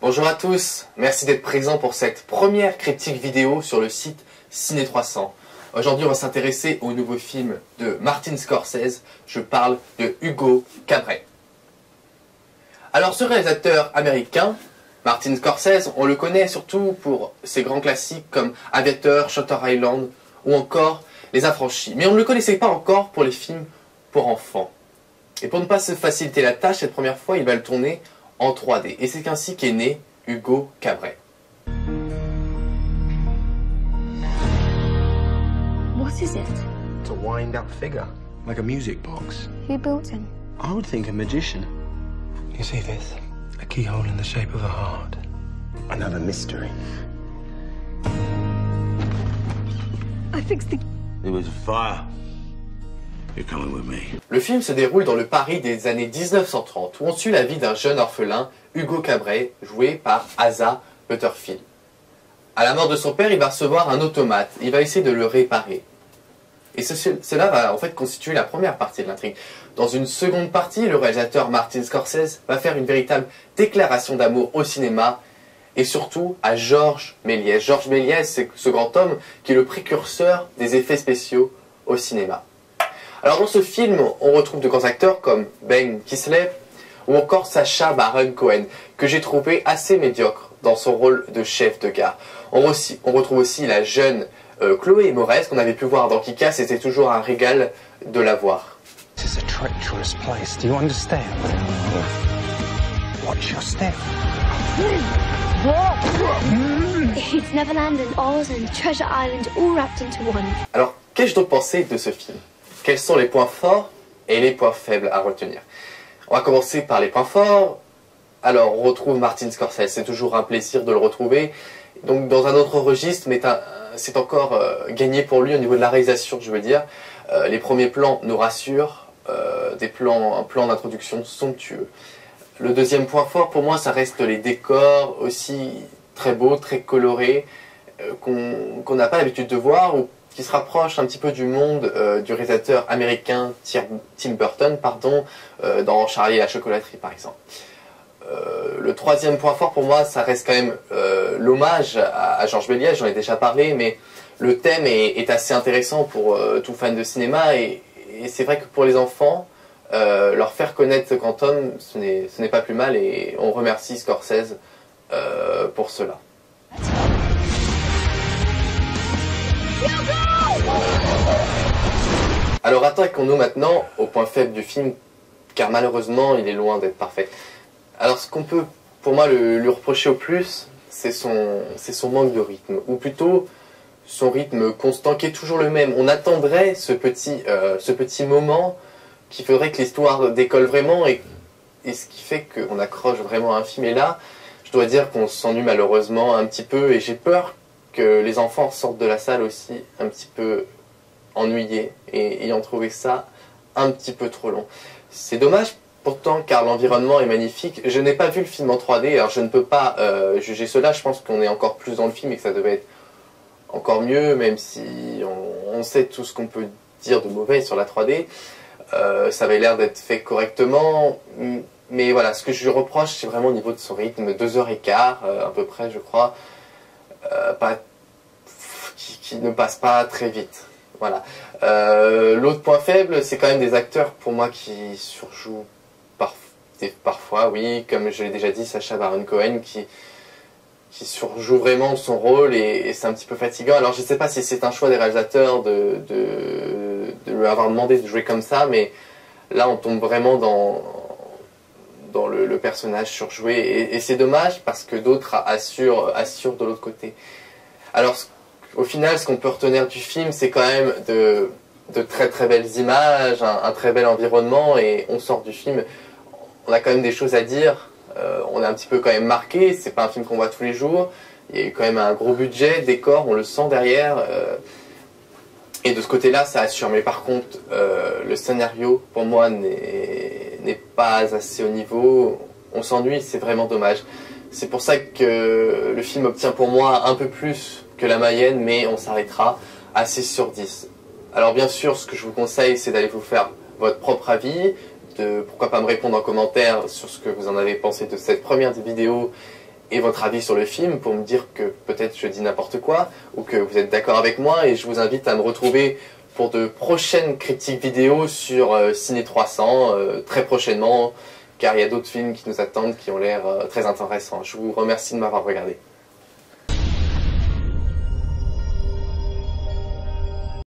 Bonjour à tous, merci d'être présents pour cette première critique vidéo sur le site Ciné 300. Aujourd'hui on va s'intéresser au nouveau film de Martin Scorsese, je parle de Hugo Cabret. Alors ce réalisateur américain, Martin Scorsese, on le connaît surtout pour ses grands classiques comme Aviator, Shutter Island ou encore Les Affranchis. Mais on ne le connaissait pas encore pour les films pour enfants. Et pour ne pas se faciliter la tâche, cette première fois il va le tourner en 3D. Et c'est ainsi qu'est né Hugo Cabret. What is it? It's a wind-up figure, like a music box. Who built him? I would think a magician. You see this? A keyhole in the shape of a heart. Another mystery. I fixed the... It was a fire. You're coming with me. Le film se déroule dans le Paris des années 1930, où on suit la vie d'un jeune orphelin, Hugo Cabret, joué par Asa Butterfield. À la mort de son père, il va recevoir un automate, il va essayer de le réparer. Et cela va en fait constituer la première partie de l'intrigue. Dans une seconde partie, le réalisateur Martin Scorsese va faire une véritable déclaration d'amour au cinéma, et surtout à Georges Méliès. Georges Méliès, c'est ce grand homme qui est le précurseur des effets spéciaux au cinéma. Alors dans ce film, on retrouve de grands acteurs comme Ben Kingsley ou encore Sacha Baron Cohen, que j'ai trouvé assez médiocre dans son rôle de chef de gare. On retrouve aussi la jeune Chloé Moretz, qu'on avait pu voir dans Kick-Ass, c'était toujours un régal de la voir. This is a treacherous place. Do you understand? Watch your step. It's Neverland and Oz and Treasure Island all wrapped into one. Alors, qu'ai-je donc pensé de ce film? Quels sont les points forts et les points faibles à retenir? On va commencer par les points forts. Alors, on retrouve Martin Scorsese, c'est toujours un plaisir de le retrouver. Donc, dans un autre registre, mais c'est encore gagné pour lui au niveau de la réalisation, je veux dire. Les premiers plans nous rassurent, un plan d'introduction somptueux. Le deuxième point fort, pour moi, ça reste les décors aussi très beaux, très colorés, qu'on n'a pas l'habitude de voir, ou qui se rapproche un petit peu du monde du réalisateur américain Tim Burton, dans Charlie et la chocolaterie par exemple. Le troisième point fort pour moi, ça reste quand même l'hommage à Georges Méliès, j'en ai déjà parlé, mais le thème est assez intéressant pour tout fan de cinéma, et c'est vrai que pour les enfants, leur faire connaître ce grand homme, ce n'est pas plus mal, et on remercie Scorsese pour cela. Alors attaquons-nous maintenant au point faible du film, car malheureusement il est loin d'être parfait. Alors ce qu'on peut pour moi lui reprocher au plus, c'est son manque de rythme, ou plutôt son rythme constant qui est toujours le même. On attendrait ce petit moment qui ferait que l'histoire décolle vraiment, et ce qui fait qu'on accroche vraiment à un film. Et là, je dois dire qu'on s'ennuie malheureusement un petit peu, et j'ai peur que les enfants sortent de la salle aussi un petit peu ennuyés et ayant trouvé ça un petit peu trop long. C'est dommage pourtant, car l'environnement est magnifique. Je n'ai pas vu le film en 3D, alors je ne peux pas juger cela. Je pense qu'on est encore plus dans le film et que ça devait être encore mieux, même si on sait tout ce qu'on peut dire de mauvais sur la 3D. Ça avait l'air d'être fait correctement, mais voilà, ce que je lui reproche, c'est vraiment au niveau de son rythme, 2h15 à peu près, je crois, qui ne passe pas très vite. Voilà. L'autre point faible, c'est quand même des acteurs pour moi qui surjouent parfois, oui, comme je l'ai déjà dit, Sacha Baron Cohen qui surjoue vraiment son rôle, et c'est un petit peu fatigant. Alors je ne sais pas si c'est un choix des réalisateurs de lui avoir demandé de jouer comme ça, mais là on tombe vraiment dans le personnage surjoué, et c'est dommage parce que d'autres assurent de l'autre côté. Alors au final, ce qu'on peut retenir du film, c'est quand même de très très belles images, un très bel environnement, et on sort du film, on a quand même des choses à dire, on est un petit peu quand même marqué, c'est pas un film qu'on voit tous les jours, il y a eu quand même un gros budget, décor, on le sent derrière, et de ce côté-là, ça assure. Mais par contre, le scénario, pour moi, n'est pas assez au niveau, on s'ennuie, c'est vraiment dommage. C'est pour ça que le film obtient pour moi un peu plus que La Mayenne, mais on s'arrêtera à 6 sur 10. Alors bien sûr, ce que je vous conseille, c'est d'aller vous faire votre propre avis, pourquoi pas me répondre en commentaire sur ce que vous en avez pensé de cette première vidéo et votre avis sur le film pour me dire que peut-être je dis n'importe quoi ou que vous êtes d'accord avec moi, et je vous invite à me retrouver pour de prochaines critiques vidéo sur Ciné 300 très prochainement, car il y a d'autres films qui nous attendent qui ont l'air très intéressants. Je vous remercie de m'avoir regardé.